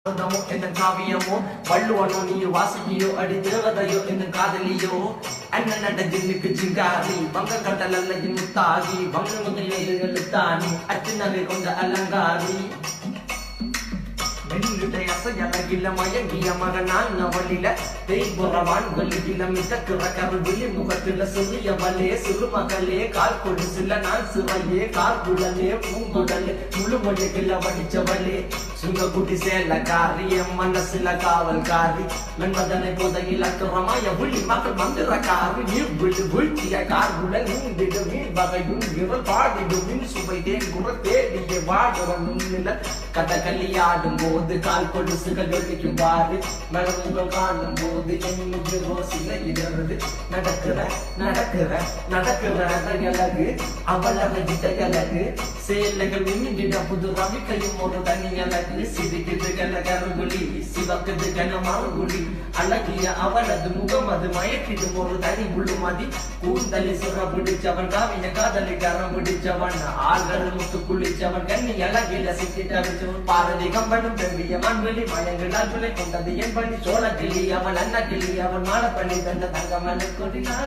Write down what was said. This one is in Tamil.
என்ன காவியமோ வள்ளுவனோ நீ வாசிக்கியோ அடி தேவதையோ என்ன காதலியோ அண்ணன் நட ஜின்னுக்கு சிங்காரி வங்க கடல் அல்ல முத்தாகி வங்க முதலிய எழுத்தானி அச்சுநகை கொண்ட அலங்காரி அசையலகில மயங்கிய மகனான் நவலில தேய்புறவான் வலியில மிதக்கிற கருவிழி முகத்தில சிறிய வலே சிறுமகளே கால் கொடுசில நான் சிறையே கார்குழலே பூங்குடலே முழுமொழிகள வடிச்சவளே சுங்கக்குட்டி சேலக்காரி என் மனசுல காவல்காரி மென்பதனை போத இலக்கரமாய விழி மக்கள் மந்திரக்காரி நீர் விழி வீழ்ச்சிய கார்குழல் நீண்டிடு மீன் வகையும் விரல் பாடிடு மின் சுவை தேங்குற தேடிய வாடுற முன்னில கதகளியாடும் போது கால் கொடுசுகள் ஒழிக்கும் பாரு மனமுகம் காணும் போது என்னுடைய ரோசில இடறது நடக்கிற நடக்கிற நடக்கிற அழகு அவளவை அழகு சேலைகள் மின்னிட புது ரவிக்கையும் ஒரு தனி அழகு சிரிக்குது கன கருகுலி சிவக்குது கன மறுகுலி அழகிய அவளது முகம் அது மயக்கிடும் ஒரு தனி முழுமதி கூந்தலி சுர பிடிச்சவன் காவிய காதலி கரம் பிடிச்சவன் ஆள்கள் முத்து குளிச்சவன் கண்ணி அழகில சிக்கிட்டவன் பாரதி கம்பனும் பெரிய மண்வெளி மயங்களால் பிள்ளை கொண்டது என் பணி சோழ கிளி அவள் அண்ணா கிளி அவன் மாலை பண்ணி தந்த தங்கமலை கொடினார்.